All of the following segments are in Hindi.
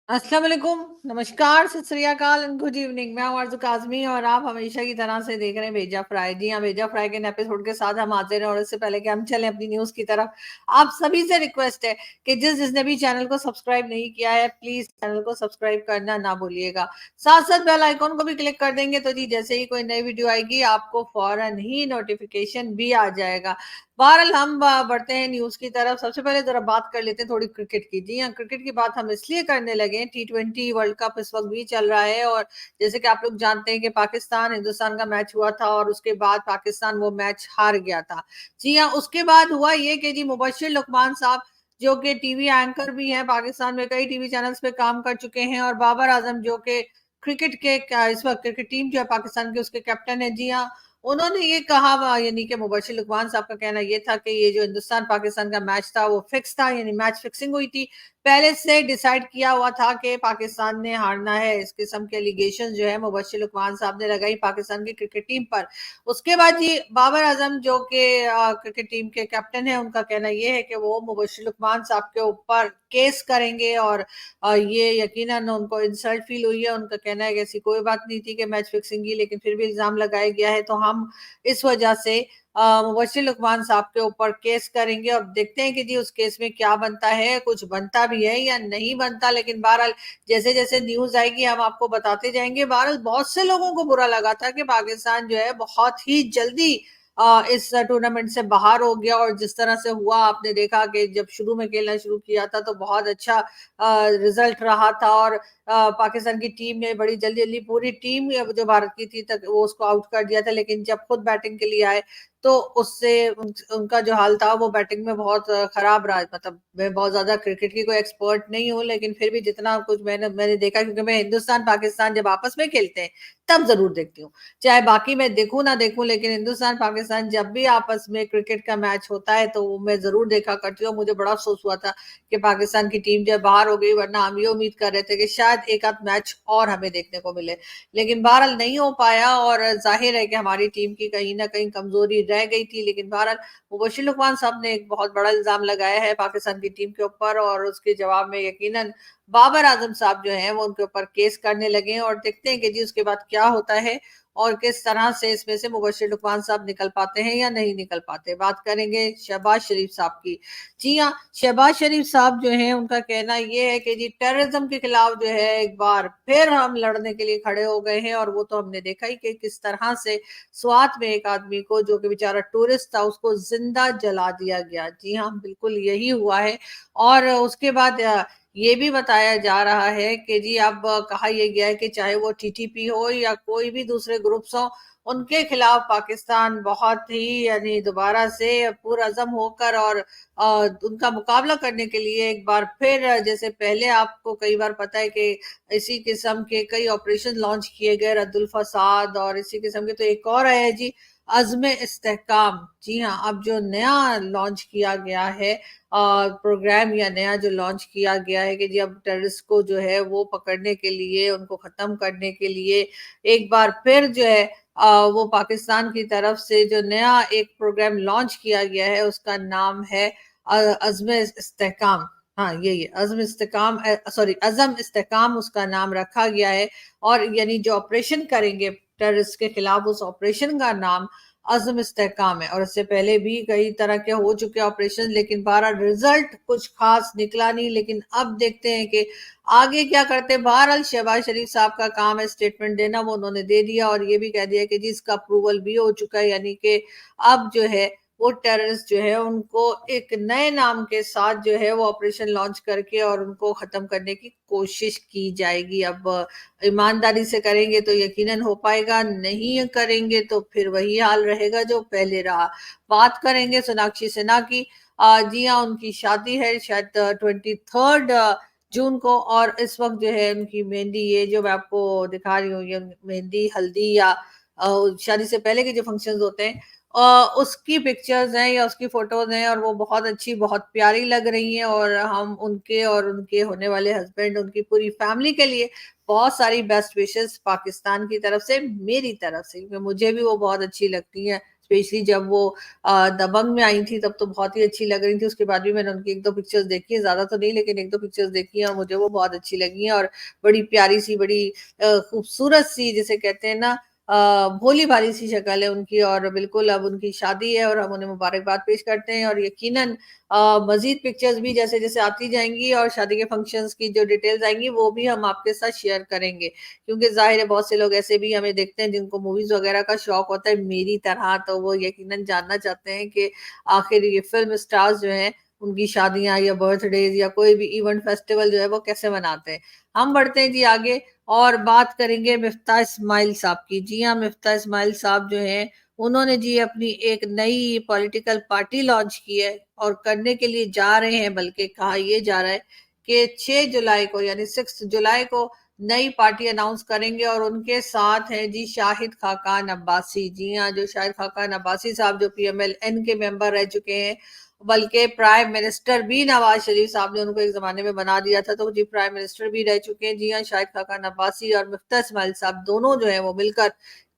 अस्सलाम वालेकुम, नमस्कार, सत श्री अकाल एंड गुड इवनिंग। मैं हूं आरज़ू काज़मी और आप हमेशा की तरह से देख रहे हैं भेजा फ्राई। जी हाँ, भेजा फ्राई के नए एपिसोड के साथ हम हाज़िर हैं और इससे पहले कि हम चलें अपनी न्यूज़ की तरफ, आप सभी से रिक्वेस्ट है कि जिसने भी चैनल को सब्सक्राइब नहीं किया है, प्लीज़ चैनल को सब्सक्राइब करना ना भूलिएगा। साथ-साथ बेल आइकॉन को भी क्लिक कर देंगे तो जी जैसे ही कोई नई वीडियो आएगी, आपको फ़ौरन ही नोटिफ़िकेशन भी आ जाएगा। बहरहाल हम बढ़ते हैं न्यूज़ की तरफ। सबसे पहले ज़रा बात कर लेते हैं थोड़ी क्रिकेट की। जी हाँ, क्रिकेट की बात हम इसलिए करने लगे हैं, टी20 वर्ल्ड कप इस वक़्त भी चल रहा है और जैसे कि आप लोग जानते हैं कि पाकिस्तान, हिंदुस्तान का मैच हुआ था और उसके बाद पाकिस्तान वो मैच हार गया था। जी हाँ, उसके बाद हुआ ये कि जी मुबश्शिर लुकमान साहब जो कि टीवी एंकर भी हैं, पाकिस्तान में कई टीवी चैनल्स पे काम कर चुके हैं और बाबर आज़म जो कि क्रिकेट के इस वक़्त क्रिकेट टीम जो है पाकिस्तान के उसके कैप्टन हैं। जी हाँ, उन्होंने ये कहा यानी कि मुबश्शिर लुकमान साहब का कहना ये था कि ये जो हिंदुस्तान पाकिस्तान का मैच था वो फिक्स था, यानी मैच फिक्सिंग हुई थी। पहले से डिसाइड किया हुआ था कि पाकिस्तान ने हारना है। इस किस्म के एलिगेशन जो है मुबश्शिर लुकमान साहब ने लगाई पाकिस्तान की क्रिकेट टीम पर। उसके बाद जी बाबर आजम जो कि क्रिकेट टीम के कैप्टन है, उनका कहना ये है कि वो मुबश्शिर लुकमान साहब के ऊपर केस करेंगे और ये यकीनन उनको इंसल्ट फील हुई है। उनका कहना है कि ऐसी कोई बात नहीं थी कि मैच फिक्सिंग की, लेकिन फिर भी इल्ज़ाम लगाया गया है, तो हम इस वजह से मुबश्शिर लुकमान साहब के ऊपर केस करेंगे। अब देखते हैं कि जी उस केस में क्या बनता है, कुछ बनता भी है या नहीं बनता। लेकिन बहरहाल जैसे-जैसे न्यूज़ आएगी हम आपको बताते जाएँगे। बहरहाल बहुत से लोगों को बुरा लगा था कि पाकिस्तान जो है बहुत ही जल्दी इस टूर्नामेंट से बाहर हो गया और जिस तरह से हुआ आपने देखा कि जब शुरू में खेलना शुरू किया था तो बहुत अच्छा रिजल्ट रहा था और पाकिस्तान की टीम ने बड़ी जल्दी-जल्दी पूरी टीम जो भारत की थी तक वो उसको आउट कर दिया था। लेकिन जब खुद बैटिंग के लिए आए तो उससे उनका जो हाल था वो बैटिंग में बहुत खराब रहा। मतलब मैं बहुत ज़्यादा क्रिकेट की कोई एक्सपर्ट नहीं हूँ, लेकिन फिर भी जितना कुछ मैंने देखा, क्योंकि मैं हिंदुस्तान-पाकिस्तान जब आपस में खेलते हैं, तब ज़रूर देखती हूँ। चाहे बाकी मैं देखूँ ना देखूँ, लेकिन हिंदुस्तान-पाकिस्तान जब भी आपस में क्रिकेट का मैच होता है तो वो मैं ज़रूर देखा करती हूँ। मुझे बड़ा अफ़सोस हुआ था कि पाकिस्तान की टीम जो है बाहर हो गई, वरना हम ये उम्मीद कर रहे थे कि शायद एक आध मैच और हमें देखने को मिले। लेकिन बहरहाल नहीं हो पाया और ज़ाहिर है कि हमारी टीम की कहीं न कहीं कमज़ोरी रह गई थी। लेकिन बहरहाल मुबश्शिर लुकमान साहब ने एक बहुत बड़ा इल्ज़ाम लगाया है पाकिस्तान की टीम के ऊपर और उसके जवाब में यकीनन बाबर आज़म साहब जो हैं वो उनके ऊपर केस करने लगे हैं और देखते हैं कि जी उसके बाद क्या होता है और किस तरह से इसमें से मुबश्शिर लुकमान साहब निकल पाते हैं या नहीं निकल पाते। बात करेंगे शहबाज शरीफ साहब की। जी हाँ, शहबाज शरीफ साहब जो हैं उनका कहना ये है कि जी टेररिज्म के खिलाफ जो है एक बार फिर हम लड़ने के लिए खड़े हो गए हैं और वो तो हमने देखा ही कि किस तरह से स्वात में एक आदमी को जो कि बेचारा टूरिस्ट था उसको जिंदा जला दिया गया। जी हाँ, बिल्कुल यही हुआ है और उसके बाद ये भी बताया जा रहा है कि जी अब कहा यह गया है कि चाहे वो टीटीपी हो या कोई भी दूसरे ग्रुप्स हो, उनके खिलाफ पाकिस्तान बहुत ही यानी दोबारा से पुरअज़म होकर और उनका मुकाबला करने के लिए एक बार फिर जैसे पहले आपको कई बार पता है कि इसी किस्म के कई ऑपरेशन लॉन्च किए गए, रद्दुल फसाद और इसी किस्म के, तो एक और है जी अज़्म इस्तेहकाम। जी हाँ, अब जो नया लॉन्च किया गया है प्रोग्राम या नया जो लॉन्च किया गया है कि जी अब टेररिस्ट को जो है वो पकड़ने के लिए, उनको ख़त्म करने के लिए एक बार फिर जो है वो पाकिस्तान की तरफ से जो नया एक प्रोग्राम लॉन्च किया गया है उसका नाम है अज़्म इस्तेहकाम। हाँ, यही है अज़्म इस्तेहकाम सॉरी अज़म इस्तेहकाम उसका नाम रखा गया है और यानी जो ऑपरेशन करेंगे टेररिस्ट के खिलाफ उस ऑपरेशन का नाम अज़्म इस्तेहकाम है और इससे पहले भी कई तरह के हो चुके ऑपरेशन, लेकिन बहरहाल रिजल्ट कुछ खास निकला नहीं। लेकिन अब देखते हैं कि आगे क्या करते हैं। बहरहाल शहबाज शरीफ साहब का काम है स्टेटमेंट देना, वो उन्होंने दे दिया और ये भी कह दिया कि जी इसका अप्रूवल भी हो चुका है, यानी कि अब जो है वो टेररिस्ट जो है उनको एक नए नाम के साथ जो है वो ऑपरेशन लॉन्च करके और उनको खत्म करने की कोशिश की जाएगी। अब ईमानदारी से करेंगे तो यकीनन हो पाएगा, नहीं करेंगे तो फिर वही हाल रहेगा जो पहले रहा। बात करेंगे सोनाक्षी सिन्हा की। जी हाँ, उनकी शादी है शायद 23 जून को और इस वक़्त जो है उनकी मेहंदी, ये जो मैं आपको दिखा रही हूँ, ये मेहंदी, हल्दी या शादी से पहले के जो फंक्शंस होते हैं उसकी पिक्चर्स हैं या उसकी फ़ोटोज़ हैं और वो बहुत अच्छी, बहुत प्यारी लग रही हैं और हम उनके और उनके होने वाले हस्बैंड, उनकी पूरी फैमिली के लिए बहुत सारी बेस्ट विशेस पाकिस्तान की तरफ से, मेरी तरफ से, क्योंकि मुझे भी वो बहुत अच्छी लगती हैं। स्पेशली जब वो दबंग में आई थी तब तो बहुत ही अच्छी लग रही थी। उसके बाद भी मैंने उनकी 1-2 पिक्चर्स देखी है, ज़्यादा तो नहीं लेकिन 1-2 पिक्चर्स देखी हैं और मुझे वो बहुत अच्छी लगी हैं और बड़ी प्यारी-सी, बड़ी खूबसूरत-सी जिसे कहते हैं ना भोली-भाली सी शक्ल है उनकी और बिल्कुल अब उनकी शादी है और हम उन्हें मुबारकबाद पेश करते हैं और यकीनन मज़ीद पिक्चर्स भी जैसे-जैसे आती जाएँगी और शादी के फंक्शंस की जो डिटेल्स आएँगी वो भी हम आपके साथ शेयर करेंगे। क्योंकि ज़ाहिर है बहुत से लोग ऐसे भी हमें देखते हैं जिनको मूवीज़ वगैरह का शौक होता है मेरी तरह, तो वो यकीनन जानना चाहते हैं कि आखिर ये फ़िल्म स्टार्स जो हैं, उनकी शादियाँ या बर्थडेज़ या कोई भी इवेंट फेस्टिवल जो है वो कैसे मनाते हैं। हम बढ़ते हैं जी आगे और बात करेंगे मिफ्ताह इस्माइल साहब की। जी हाँ, मिफ्ताह इस्माइल साहब जो हैं, उन्होंने जी अपनी एक नई पॉलिटिकल पार्टी लॉन्च की है और करने के लिए जा रहे हैं, बल्कि कहा ये जा रहा है कि 6 जुलाई को यानी 6 जुलाई को नई पार्टी अनाउंस करेंगे और उनके साथ हैं जी शाहिद खाकान अब्बासी। जी हाँ, जो शाहिद खाकान अब्बासी साहब जो पीएमएल-एन के मेंबर रह चुके हैं, बल्कि प्राइम मिनिस्टर भी नवाज शरीफ साहब ने उनको एक ज़माने में बना दिया था, तो जी प्राइम मिनिस्टर भी रह चुके हैं। जी हाँ, शाहिद खाकान अब्बासी और मिफ्ताह इस्माइल साहब दोनों जो हैं वो मिलकर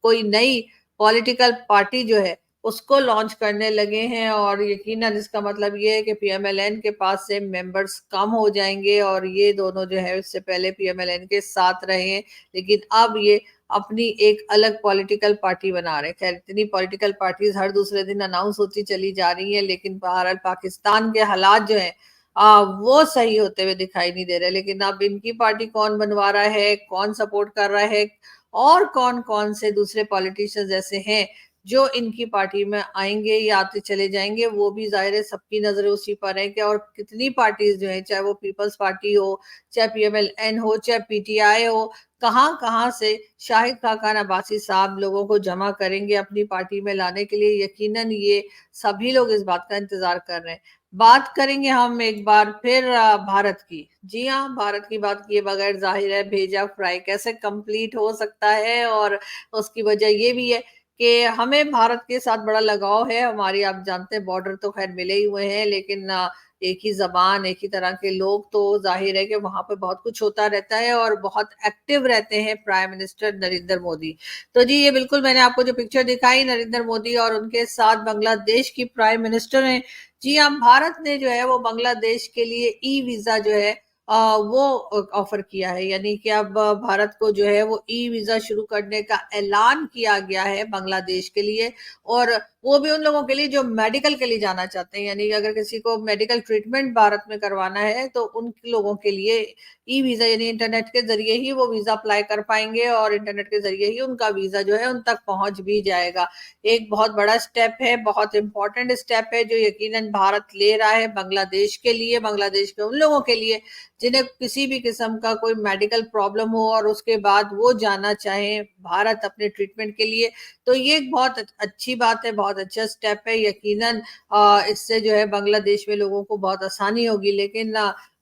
कोई नई पॉलिटिकल पार्टी जो है उसको लॉन्च करने लगे हैं और यकीनन इसका मतलब ये है कि पीएमएलएन के पास से मेंबर्स कम हो जाएँगे और ये दोनों जो है इससे पहले पीएमएलएन के साथ रहे हैं, लेकिन अब ये अपनी एक अलग पॉलिटिकल पार्टी बना रहे हैं। खैर इतनी पॉलिटिकल पार्टीज़ हर दूसरे दिन अनाउंस होती चली जा रही हैं, लेकिन बहरहाल पाकिस्तान के हालात जो हैं वो सही होते हुए दिखाई नहीं दे रहे। लेकिन अब इनकी पार्टी कौन बनवा रहा है, कौन सपोर्ट कर रहा है और कौन-कौन से दूसरे पॉलिटिशियंस ऐसे हैं जो इनकी पार्टी में आएँगे या आते चले जाएँगे, वो भी ज़ाहिर है सबकी नज़रें उसी पर हैं कि और कितनी पार्टीज़ जो हैं, चाहे वो पीपल्स पार्टी हो, चाहे पीएमएल-एन हो, चाहे पीटीआई हो, कहाँ-कहाँ से शाहिद खाकान अब्बासी साहब लोगों को जमा करेंगे अपनी पार्टी में लाने के लिए, यकीनन ये सभी लोग इस बात का इंतज़ार कर रहे हैं। बात करेंगे हम एक बार फिर भारत की। जी हाँ, भारत की बात किए बगैर ज़ाहिर है भेजा फ्राई कैसे कंप्लीट हो सकता है और उसकी वजह ये भी है कि हमें भारत के साथ बड़ा लगाव है। हमारी आप जानते हैं बॉर्डर तो ख़ैर मिले ही हुए हैं, लेकिन एक ही ज़बान, एक ही तरह के लोग, तो ज़ाहिर है कि वहाँ पे बहुत कुछ होता रहता है और बहुत एक्टिव रहते हैं प्राइम मिनिस्टर नरेंद्र मोदी। तो जी, ये बिल्कुल मैंने आपको जो पिक्चर दिखाई नरेंद्र मोदी और उनके साथ बांग्लादेश की प्राइम मिनिस्टर हैं। जी हाँ, भारत ने जो है वो बांग्लादेश के लिए ई वीज़ा जो है वो ऑफ़र किया है, यानी कि अब भारत को जो है वो ई वीज़ा शुरू करने का ऐलान किया गया है बांग्लादेश के लिए और वो भी उन लोगों के लिए जो मेडिकल के लिए जाना चाहते हैं, यानी कि अगर किसी को मेडिकल ट्रीटमेंट भारत में करवाना है, तो उन लोगों के लिए ई वीज़ा यानी इंटरनेट के ज़रिए ही वो वीज़ा अप्लाई कर पाएँगे और इंटरनेट के ज़रिए ही उनका वीज़ा जो है उन तक पहुँच भी जाएगा। एक बहुत बड़ा स्टेप है, बहुत इम्पोर्टेंट स्टेप है जो यकीनन भारत ले रहा है बांग्लादेश के लिए, बांग्लादेश के उन लोगों के लिए जिन्हें किसी भी किस्म का कोई मेडिकल प्रॉब्लम हो और उसके बाद वो जाना चाहें भारत अपने ट्रीटमेंट के लिए, तो ये एक बहुत अच्छी बात है, बहुत अच्छा स्टेप है। यकीनन इससे जो है बांग्लादेश में लोगों को बहुत आसानी होगी, लेकिन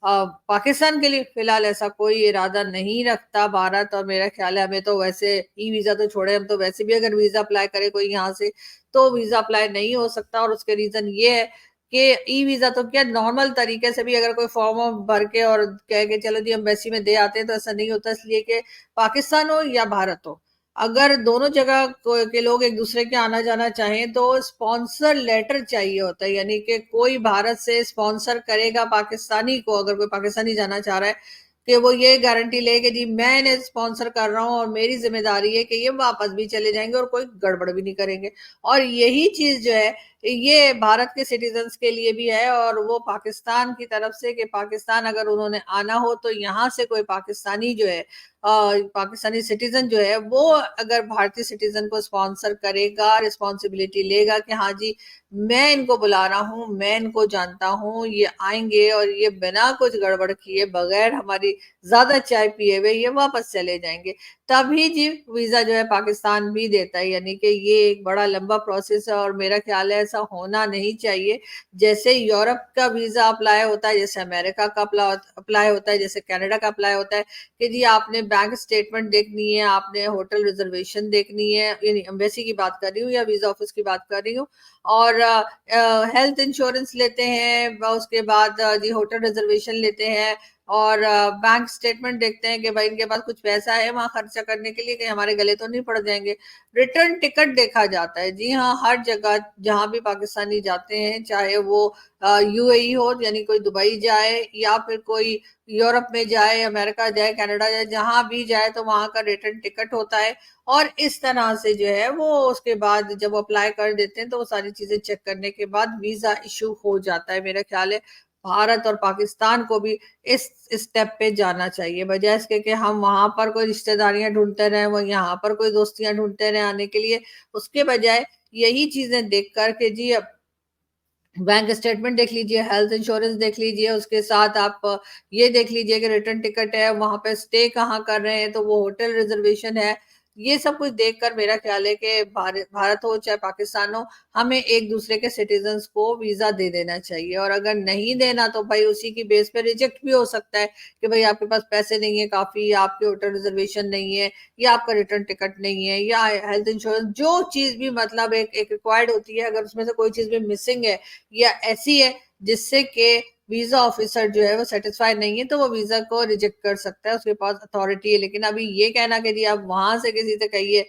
पाकिस्तान के लिए फ़िलहाल ऐसा कोई इरादा नहीं रखता भारत और मेरा ख़्याल है हमें तो वैसे ई-वीज़ा तो छोड़े, हम तो वैसे भी अगर वीज़ा अप्लाई करे कोई यहाँ से, तो वीज़ा अप्लाई नहीं हो सकता और उसके रीज़न ये है कि ई-वीज़ा तो क्या नॉर्मल तरीके से भी अगर कोई फ़ॉर्म वॉर्म भर के और कह के चलो जी एम्बेसी में दे आते हैं, तो ऐसा नहीं होता इसलिए कि पाकिस्तान हो या भारत हो। अगर दोनों जगह के लोग एक दूसरे के आना-जाना चाहें तो स्पॉन्सर लेटर चाहिए होता है, यानी कि कोई भारत से स्पॉन्सर करेगा पाकिस्तानी को, अगर कोई पाकिस्तानी जाना चाह रहा है, कि वो ये गारंटी ले कि जी मैं इन्हें स्पॉन्सर कर रहा हूँ और मेरी ज़िम्मेदारी है कि ये वापस भी चले जाएँगे और कोई गड़बड़ भी नहीं करेंगे। और यही चीज़ जो है, ये भारत के सिटीज़न्स के लिए भी है और वो पाकिस्तान की तरफ से कि पाकिस्तान अगर उन्होंने आना हो तो यहाँ से कोई पाकिस्तानी जो है पाकिस्तानी सिटीज़न जो है वो अगर भारतीय सिटीज़न को स्पॉन्सर करेगा, रिस्पॉन्सिबिलिटी लेगा कि हाँ जी, मैं इनको बुला रहा हूँ, मैं इनको जानता हूँ, ये आएँगे और ये बिना कुछ गड़बड़ किए, बगैर हमारी ज़्यादा चाय पिए हुए ये वापस चले जाएँगे। तभी जी वीज़ा जो है पाकिस्तान भी देता है, यानी कि ये एक बड़ा लंबा प्रोसेस है और मेरा ख़्याल है ऐसा होना नहीं चाहिए। जैसे यूरोप का वीज़ा अप्लाई होता है, जैसे अमेरिका का अप्लाई होता है, जैसे कनाडा का अप्लाई होता है कि जी आपने बैंक स्टेटमेंट देखनी है, आपने होटल रिज़र्वेशन देखनी है, यानी एम्बेसी की बात कर रही हूँ या वीज़ा ऑफ़िस की बात कर रही हूँ और हेल्थ इंश्योरेंस लेते हैं, उसके बाद जी होटल रिज़र्वेशन लेते हैं, और बैंक स्टेटमेंट देखते हैं कि भाई इनके पास कुछ पैसा है वहां खर्चा करने के लिए, कहीं हमारे गले तो नहीं पड़ जाएंगे। रिटर्न टिकट देखा जाता है, जी हाँ, हर जगह जहां भी पाकिस्तानी जाते हैं, चाहे वो यूएई हो, यानी कोई दुबई जाए या फिर कोई यूरोप में जाए, अमेरिका जाए, कनाडा जाए, जहां भी जाए तो वहां का रिटर्न टिकट होता है। और इस तरह से जो है वो उसके बाद जब अप्लाई कर देते हैं तो वो सारी चीजें चेक करने के बाद वीजा इशू हो जाता है। मेरा ख्याल है भारत और पाकिस्तान को भी इस स्टेप पे जाना चाहिए, बजाय इसके कि हम वहां पर कोई रिश्तेदारियां ढूंढते रहे, वो यहाँ पर कोई दोस्तियां ढूंढते रहे आने के लिए। उसके बजाय यही चीजें देख कर के जी अब बैंक स्टेटमेंट देख लीजिए, हेल्थ इंश्योरेंस देख लीजिए, उसके साथ आप ये देख लीजिए कि रिटर्न टिकट है, वहां पे स्टे कहाँ कर रहे हैं, तो वो होटल रिजर्वेशन है। ये सब कुछ देखकर मेरा ख्याल है कि भारत हो चाहे पाकिस्तान हो, हमें एक दूसरे के सिटीजन्स को वीजा दे देना चाहिए। और अगर नहीं देना तो भाई उसी की बेस पे रिजेक्ट भी हो सकता है कि भाई आपके पास पैसे नहीं है काफी, या आपके होटल रिजर्वेशन नहीं है, या आपका रिटर्न टिकट नहीं है, या हेल्थ इंश्योरेंस, जो चीज भी मतलब एक रिक्वायर्ड होती है, अगर उसमें से कोई चीज भी मिसिंग है या ऐसी है जिससे कि वीजा ऑफिसर जो है वो सेटिस्फाई नहीं है, तो वो वीजा को रिजेक्ट कर सकता है, उसके पास अथॉरिटी है। लेकिन अभी ये कहना कि जी आप वहां से किसी से कहिए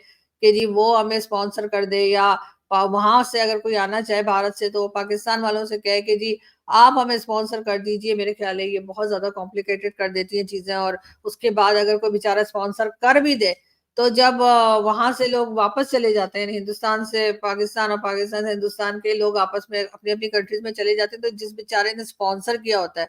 कि जी वो हमें स्पॉन्सर कर दे, या वहां से अगर कोई आना चाहे भारत से तो पाकिस्तान वालों से कहे कि जी आप हमें स्पॉन्सर कर दीजिए, मेरे ख्याल है ये बहुत ज्यादा कॉम्प्लिकेटेड कर देती है चीजें। और उसके बाद अगर कोई बेचारा स्पॉन्सर कर भी दे तो जब वहां से लोग वापस चले जाते हैं, हिंदुस्तान से पाकिस्तान और पाकिस्तान से हिंदुस्तान के लोग आपस में अपनी अपनी कंट्रीज में चले जाते हैं, तो जिस बेचारे ने स्पॉन्सर किया होता है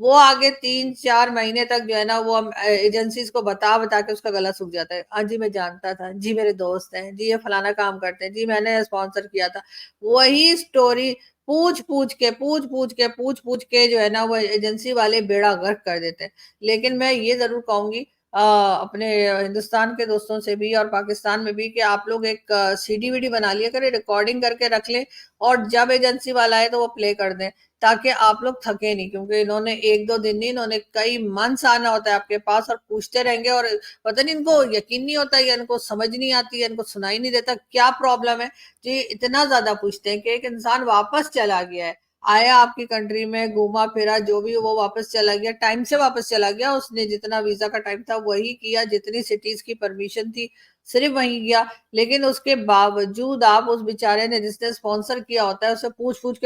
वो आगे 3-4 महीने तक जो है ना वो एजेंसीज को बता बता के उसका गला सूख जाता है। हाँ जी मैं जानता था जी, मेरे दोस्त हैं जी, ये फलाना काम करते हैं जी, मैंने स्पॉन्सर किया था। वही स्टोरी पूछ पूछ के जो है ना वो एजेंसी वाले बेड़ा गर्क कर देते हैं। लेकिन मैं ये जरूर कहूंगी अपने हिंदुस्तान के दोस्तों से भी और पाकिस्तान में भी कि आप लोग एक सीडी वीडी बना लिया करें, रिकॉर्डिंग करके रख लें, और जब एजेंसी वाला है तो वो प्ले कर दें, ताकि आप लोग थके नहीं। क्योंकि इन्होंने एक दो दिन नहीं, इन्होंने कई मंथ्स आना होता है आपके पास और पूछते रहेंगे, और पता नहीं इनको यकीन नहीं होता, या इनको समझ नहीं आती, या इनको सुनाई नहीं देता क्या प्रॉब्लम है जी। इतना ज्यादा पूछते हैं कि एक इंसान वापस चला गया है, आया आपकी कंट्री में, घूमा फिरा जो भी, वो वापस चला गया, टाइम से वापस चला गया, उसने जितना वीजा का टाइम था वही किया, जितनी सिटीज की परमिशन थी सिर्फ वही किया। लेकिन उसके बावजूद आप उस बेचारे ने जिसने स्पॉन्सर किया होता है उसे पूछ पूछ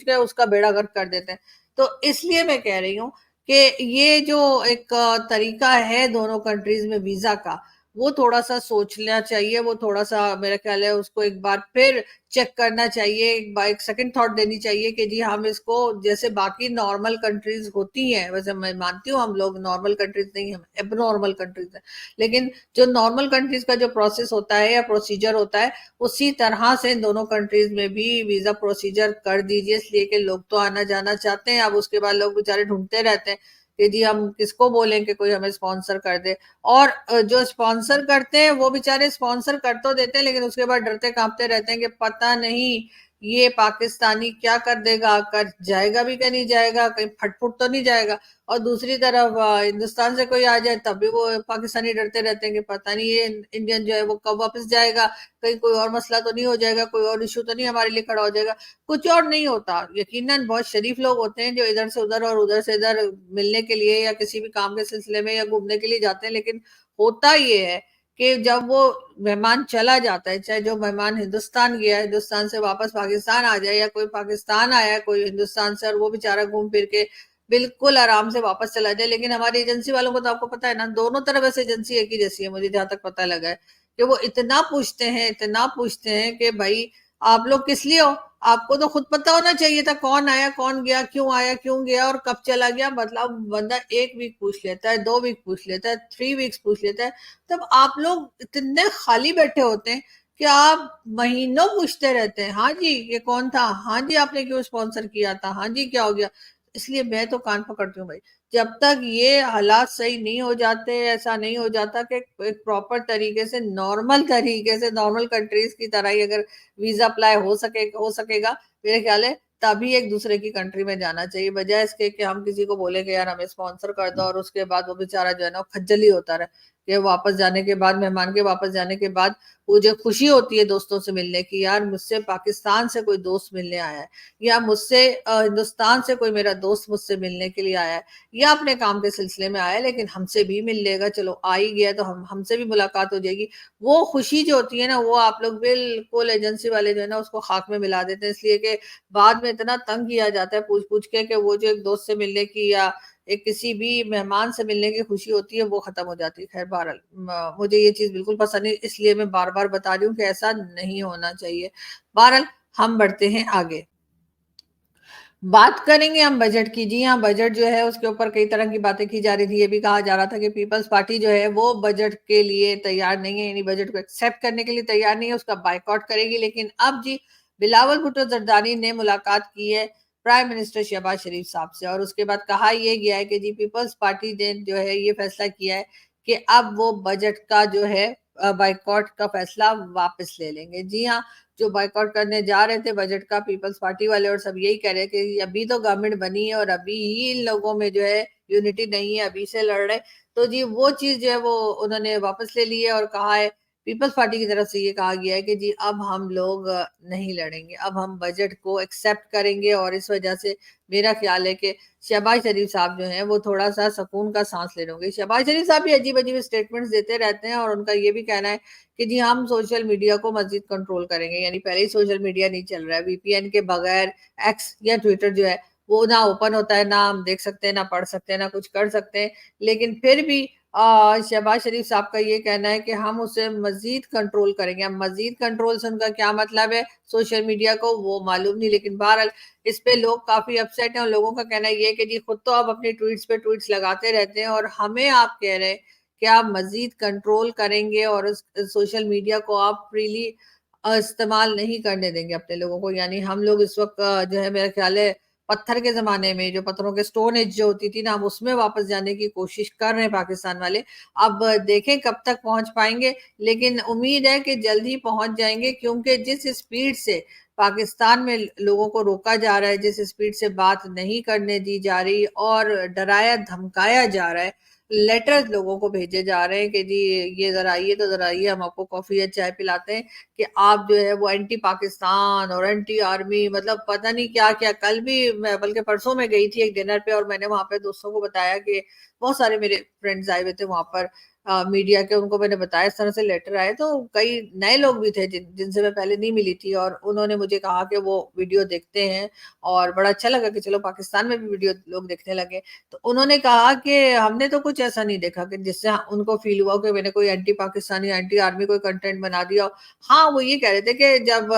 के उसका बेड़ा गर्क कर देते हैं। तो इसलिए मैं कह रही हूँ कि ये जो एक तरीका है दोनों कंट्रीज में वीजा का, वो थोड़ा सा सोचना चाहिए, वो थोड़ा सा मेरा ख्याल है उसको एक बार फिर चेक करना चाहिए, एक बार एक सेकंड थॉट देनी चाहिए कि जी हम इसको, जैसे बाकी नॉर्मल कंट्रीज होती हैं, वैसे मैं मानती हूँ हम लोग नॉर्मल कंट्रीज नहीं, हम एबनॉर्मल कंट्रीज हैं, लेकिन जो नॉर्मल कंट्रीज का जो प्रोसेस होता है या प्रोसीजर होता है, उसी तरह से इन दोनों कंट्रीज में भी वीजा प्रोसीजर कर दीजिए। इसलिए कि लोग तो आना जाना चाहते हैं, अब उसके बाद लोग बेचारे ढूंढते रहते हैं कि जी हम किसको बोलें कि कोई हमें स्पॉन्सर कर दे। और जो स्पॉन्सर करते हैं वो बेचारे स्पॉन्सर कर तो देते हैं, लेकिन उसके बाद डरते कांपते रहते हैं कि पता नहीं ये पाकिस्तानी क्या कर देगा, कर जाएगा भी क्या नहीं जाएगा, कहीं फटफुट तो नहीं जाएगा। और दूसरी तरफ हिंदुस्तान से कोई आ जाए तब भी वो पाकिस्तानी डरते रहते हैं कि पता नहीं ये इंडियन जो है वो कब वापस जाएगा, कहीं कोई और मसला तो नहीं हो जाएगा, कोई और इशू तो नहीं हमारे लिए खड़ा हो जाएगा। कुछ और नहीं होता, यकीनन बहुत शरीफ लोग होते हैं जो इधर से उधर और उधर से इधर मिलने के लिए या किसी भी काम के सिलसिले में या घूमने के लिए जाते हैं। लेकिन होता ये है कि जब वो मेहमान चला जाता है, चाहे जो मेहमान हिंदुस्तान गया, हिंदुस्तान से वापस पाकिस्तान आ जाए, या कोई पाकिस्तान आया है कोई हिंदुस्तान से और वो बेचारा घूम फिर के बिल्कुल आराम से वापस चला जाए, लेकिन हमारी एजेंसी वालों को तो आपको पता है ना, दोनों तरफ ऐसे एजेंसी एक ही जैसी है, मुझे जहां तक पता लगा है कि वो इतना पूछते हैं कि भाई आप लोग किस लिए हो, आपको तो खुद पता होना चाहिए था कौन आया क्यों गया और कब चला गया। मतलब बंदा 1 वीक पूछ लेता है, 2 वीक पूछ लेता है, 3 वीक्स पूछ लेता है। तब आप लोग इतने खाली बैठे होते हैं कि आप महीनों पूछते रहते हैं, हाँ जी ये कौन था, हाँ जी आपने क्यों स्पॉन्सर किया था, हाँ जी क्या हो गया। इसलिए मैं तो कान पकड़ती हूँ भाई, जब तक ये हालात सही नहीं हो जाते, ऐसा नहीं हो जाता कि एक प्रॉपर तरीके से नॉर्मल कंट्रीज की तरह ही अगर वीजा अप्लाई हो सकेगा, मेरे ख्याल है तभी एक दूसरे की कंट्री में जाना चाहिए, बजाय इसके कि हम किसी को बोले कि यार हमें स्पॉन्सर कर दो और उसके बाद वो बेचारा जो है ना खज्जली होता रहे के वापस जाने के बाद, मेहमान के वापस जाने के बाद वो जो खुशी होती है दोस्तों से मिलने की, यार मुझसे पाकिस्तान से कोई दोस्त मिलने आया है, या मुझसे हिंदुस्तान से कोई मेरा दोस्त मुझसे मिलने के लिए आया है, या अपने काम के सिलसिले में आया है, लेकिन हमसे भी मिल लेगा, चलो आ ही गया तो हमसे भी मुलाकात हो जाएगी। वो खुशी जो होती है ना, वो आप लोग बिल्कुल एजेंसी वाले जो है ना उसको खाक में मिला देते हैं, इसलिए कि बाद में इतना तंग किया जाता है पूछ-पूछ के कि वो जो एक दोस्त से मिलने की या एक किसी भी मेहमान से मिलने की खुशी होती है, वो खत्म हो जाती है। ख़ैर बहरहाल मुझे ये चीज़ बिल्कुल पसंद नहीं, इसलिए मैं बार-बार बता रही हूँ कि ऐसा नहीं होना चाहिए। बहरहाल हम बढ़ते हैं आगे। बात करेंगे हम बजट की। जी हाँ, बजट जो है उसके ऊपर कई तरह की बातें की जा रही थी। ये भी कहा जा रहा था कि पीपल्स पार्टी जो है वो बजट के लिए तैयार नहीं है, यानी बजट को एक्सेप्ट करने के लिए तैयार नहीं है, उसका बायकॉट करेगी। लेकिन अब जी बिलावल भुट्टो ज़रदारी ने मुलाकात की है प्राइम मिनिस्टर शहबाज शरीफ साहब से, और उसके बाद कहा ये गया है कि जी पीपल्स पार्टी ने जो है ये फैसला किया है कि अब वो बजट का जो है बायकॉट का फैसला वापस ले लेंगे। जी हाँ, जो बॉयकॉट करने जा रहे थे बजट का पीपल्स पार्टी वाले, और सब यही कह रहे हैं कि अभी तो गवर्नमेंट बनी है और अभी ही इन लोगों में जो है यूनिटी नहीं है, अभी से लड़ रहे। तो जी वो चीज़ जो है वो उन्होंने वापस ले ली है, और कहा है पीपल्स पार्टी की तरफ से ये कहा गया है कि जी अब हम लोग नहीं लड़ेंगे, अब हम बजट को एक्सेप्ट करेंगे, और इस वजह से मेरा ख्याल है कि शहबाज शरीफ साहब जो हैं वो थोड़ा-सा सुकून का साँस ले लेंगे। शहबाज शरीफ साहब भी अजीब-अजीब स्टेटमेंट्स देते रहते हैं, और उनका ये भी कहना है कि जी हम सोशल मीडिया को मज़ीद कंट्रोल करेंगे, यानी पहले ही सोशल मीडिया नहीं चल रहा है, वीपीएन के बगैर एक्स या ट्विटर जो है वो ना ओपन होता है, ना हम देख सकते हैं, ना पढ़ सकते हैं, ना कुछ कर सकते हैं। लेकिन फिर भी शहबाज शरीफ साहब का ये कहना है कि हम उसे मज़ीद कंट्रोल करेंगे। अब मज़ीद कंट्रोल से उनका क्या मतलब है सोशल मीडिया को, वो मालूम नहीं, लेकिन बहरहाल इस पे लोग काफ़ी अपसेट हैं, और लोगों का कहना ये है कि जी खुद तो आप अपनी ट्वीट्स पे ट्वीट्स लगाते रहते हैं, और हमें आप कह रहे हैं कि आप मज़ीद कंट्रोल करेंगे और उस सोशल मीडिया को आप फ्रीली इस्तेमाल नहीं करने देंगे अपने लोगों को। यानी हम लोग इस वक़्त जो है मेरा ख़्याल है पत्थर के ज़माने में, जो पत्थरों के स्टोन एज जो होती थी ना, हम उसमें वापस जाने की कोशिश कर रहे हैं पाकिस्तान वाले। अब देखें कब तक पहुँच पाएँगे, लेकिन उम्मीद है कि जल्द ही पहुँच जाएँगे, क्योंकि जिस स्पीड से पाकिस्तान में लोगों को रोका जा रहा है, जिस स्पीड से बात नहीं करने दी जा रही और डराया-धमकाया जा रहा है, लेटर्स लोगों को भेजे जा रहे हैं कि जी ये ज़रा आइए तो ज़रा आइए, हम आपको कॉफ़ी या चाय पिलाते हैं, कि आप जो है वो एंटी पाकिस्तान और एंटी आर्मी, मतलब पता नहीं क्या-क्या। कल भी मैं, बल्कि परसों मैं गई थी एक डिनर पे, और मैंने वहाँ पे दोस्तों को बताया कि बहुत सारे मेरे फ्रेंड्स आए हुए थे वहाँ पर मीडिया के, उनको मैंने बताया इस तरह से लेटर आए, तो कई नए लोग भी थे जिनसे मैं पहले नहीं मिली थी, और उन्होंने मुझे कहा कि वो वीडियो देखते हैं, और बड़ा अच्छा लगा कि चलो पाकिस्तान में भी वीडियो लोग देखने लगे। तो उन्होंने कहा कि हमने तो कुछ ऐसा नहीं देखा कि जिससे उनको फ़ील हुआ कि मैंने कोई एंटी पाकिस्तानी, एंटी आर्मी कोई कंटेंट बना दिया हो। हाँ, वो ये कह रहे थे कि जब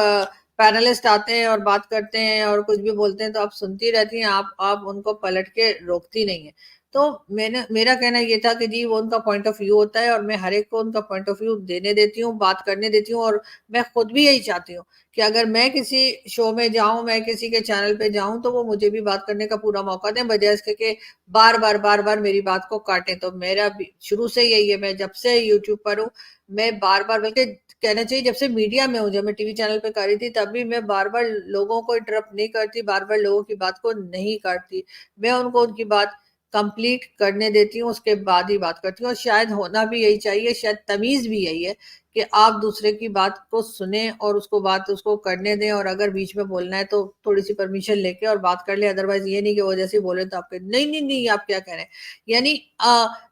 पैनलिस्ट आते हैं और बात करते हैं और कुछ भी बोलते हैं तो आप सुनती रहती हैं, आप उनको पलट के रोकती नहीं हैं। तो मेरा कहना ये था कि जी वो उनका पॉइंट ऑफ व्यू होता है, और मैं हर एक को उनका पॉइंट ऑफ व्यू देने देती हूँ, बात करने देती हूँ, और मैं खुद भी यही चाहती हूँ कि अगर मैं किसी शो में जाऊँ, मैं किसी के चैनल पे जाऊँ, तो वो मुझे भी बात करने का पूरा मौका दें, बजाय इसके कि बार-बार मेरी बात को काटें। तो मेरा भी शुरू से यही है, मैं जब से यूट्यूब पर हूँ, मैं बार-बार, बल्कि कहना चाहिए जब से मीडिया में हूँ, जब मैं टीवी चैनल पे कर रही थी, तब भी मैं बार-बार लोगों को इंटरप्ट नहीं करती, बार-बार लोगों की बात को नहीं काटती। मैं उनको उनकी बात कंप्लीट करने देती हूँ, उसके बाद ही बात करती हूँ, और शायद होना भी यही चाहिए, शायद तमीज़ भी यही है कि आप दूसरे की बात को सुनें और उसको करने दें, और अगर बीच में बोलना है तो थोड़ी-सी परमिशन लेके और बात कर लें, अदरवाइज़ ये नहीं कि वो जैसे ही बोले तो आपके नहीं, नहीं, नहीं, आप क्या कह रहे हैं? यानी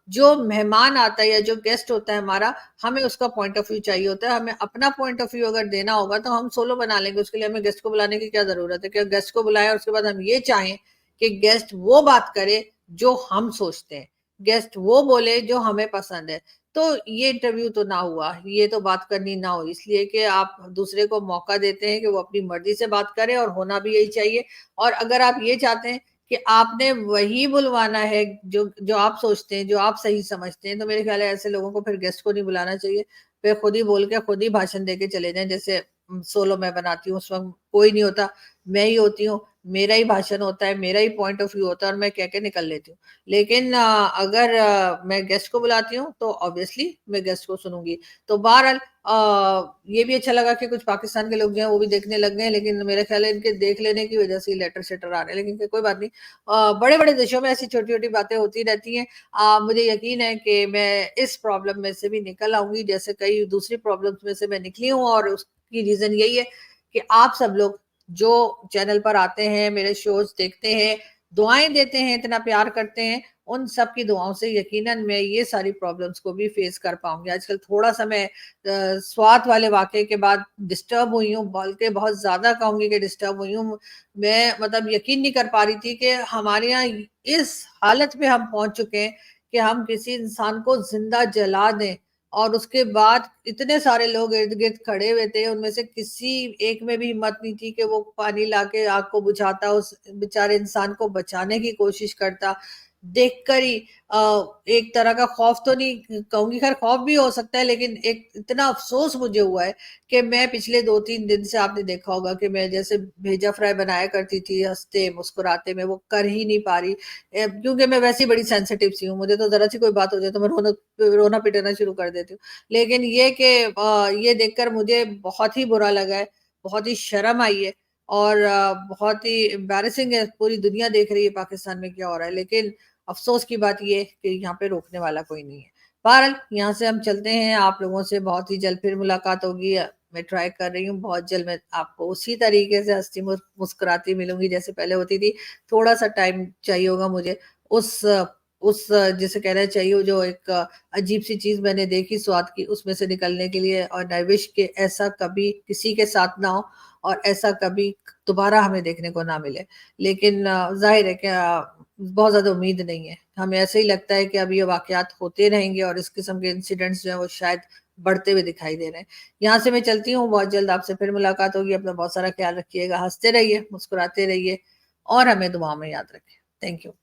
जो मेहमान आता है या जो गेस्ट होता है हमारा, हमें उसका पॉइंट ऑफ व्यू चाहिए होता है, हमें अपना पॉइंट ऑफ व्यू अगर देना होगा तो हम सोलो बना लेंगे, उसके लिए हमें गेस्ट को बुलाने की क्या ज़रूरत है? क्या गेस्ट को बुलाएँ और उसके बाद हम ये चाहें कि गेस्ट वो बात करे जो हम सोचते हैं, गेस्ट वो बोले जो हमें पसंद है। तो ये इंटरव्यू तो ना हुआ, ये तो बात करनी ना हुई, इसलिए कि आप दूसरे को मौका देते हैं कि वो अपनी मर्ज़ी से बात करे, और होना भी यही चाहिए। और अगर आप ये चाहते हैं कि आपने वही बुलवाना है जो जो आप सोचते हैं, जो आप सही समझते हैं, तो मेरे ख्याल है ऐसे लोगों को फिर गेस्ट को नहीं बुलाना चाहिए। फिर खुद ही बोल के खुद ही भाषण दे के चले जाएँ, जैसे सोलो मैं बनाती हूँ, उस वक़्त कोई नहीं होता, मैं ही होती हूँ, मेरा ही भाषण होता है, मेरा ही पॉइंट ऑफ व्यू होता है और मैं कह के निकल लेती हूँ। लेकिन अगर मैं गेस्ट को बुलाती हूँ, तो ऑब्वियसली मैं गेस्ट को सुनूँगी। तो बहरहाल ये भी अच्छा लगा कि कुछ पाकिस्तान के लोग जो हैं वो भी देखने लग गए हैं, लेकिन मेरा ख़्याल है इनके देख लेने की वज़ह से ही लेटर-शेटर आ रहे हैं, लेकिन कोई बात नहीं। बड़े-बड़े देशों में ऐसी छोटी-छोटी बातें होती रहती हैं। मुझे यकीन है कि मैं इस प्रॉब्लम में से भी निकल आऊँगी, जैसे कई दूसरी प्रॉब्लम्स में से मैं निकली हूँ और उसकी रीज़न यही है कि आप सब लोग जो चैनल पर आते हैं, मेरे शोज़ देखते हैं, दुआएँ देते हैं, इतना प्यार करते हैं, उन सब की दुआओं से यकीनन मैं ये सारी प्रॉब्लम्स को भी फेस कर पाऊँगी। आजकल थोड़ा-सा मैं स्वात वाले वाक़ये के बाद डिस्टर्ब हुई हूँ, बल्कि बहुत ज़्यादा कहूँगी कि डिस्टर्ब हुई हूँ। मैं मतलब यकीन नहीं कर पा रही थी कि हमारे यहाँ इस हालत में हम पहुँच चुके हैं कि हम किसी इंसान को ज़िंदा जला दें और उसके बाद इतने सारे लोग इर्द-गिर्द खड़े हुए थे, उनमें से किसी एक में भी हिम्मत नहीं थी कि वो पानी लाके आग को बुझाता, उस बेचारे इंसान को बचाने की कोशिश करता। देखकर ही एक तरह का खौफ तो नहीं कहूँगी, खैर खौफ भी हो सकता है, लेकिन एक इतना अफ़सोस मुझे हुआ है कि मैं पिछले 2-3 दिन से आपने देखा होगा कि मैं जैसे भेजा फ्राई बनाया करती थी हँसते, मुस्कुराते, मैं वो कर ही नहीं पा रही। क्योंकि मैं वैसे ही बड़ी सेंसिटिव सी हूँ, मुझे तो ज़रा-सी कोई बात हो जाए तो मैं रोना-पिटना शुरू कर देती हूँ। लेकिन ये कि ये देखकर मुझे बहुत ही बुरा लगा है, बहुत ही शर्म आई है और बहुत ही एम्बैरेसिंग है, पूरी दुनिया देख रही है पाकिस्तान में क्या हो रहा है, लेकिन अफ़सोस की बात ये है कि यहाँ पे रोकने वाला कोई नहीं है। बहरहाल यहाँ से हम चलते हैं, आप लोगों से बहुत ही जल्द फिर मुलाकात होगी। मैं ट्राई कर रही हूँ, बहुत जल्द मैं आपको उसी तरीके से हँसती मुस्कुराती मिलूँगी जैसे पहले होती थी। थोड़ा-सा टाइम चाहिए होगा मुझे उस जिसे कहना चाहिए जो एक अजीब-सी चीज़ मैंने देखी स्वाद की, उसमें से निकलने के लिए और आई विश कि ऐसा कभी किसी के साथ ना हो और ऐसा कभी दोबारा हमें देखने को ना मिले। लेकिन ज़ाहिर है कि बहुत ज़्यादा उम्मीद नहीं है। हमें ऐसे ही लगता है कि अब ये वाक़यात होते रहेंगे और इस किस्म के इंसिडेंट्स जो हैं वो शायद बढ़ते हुए दिखाई दे रहे हैं। यहाँ से मैं चलती हूँ, बहुत जल्द आपसे फिर मुलाकात होगी। अपना बहुत सारा ख़्याल रखिएगा, हँसते रहिए, मुस्कुराते रहिए और हमें दुआओं में याद रखें। Thank you.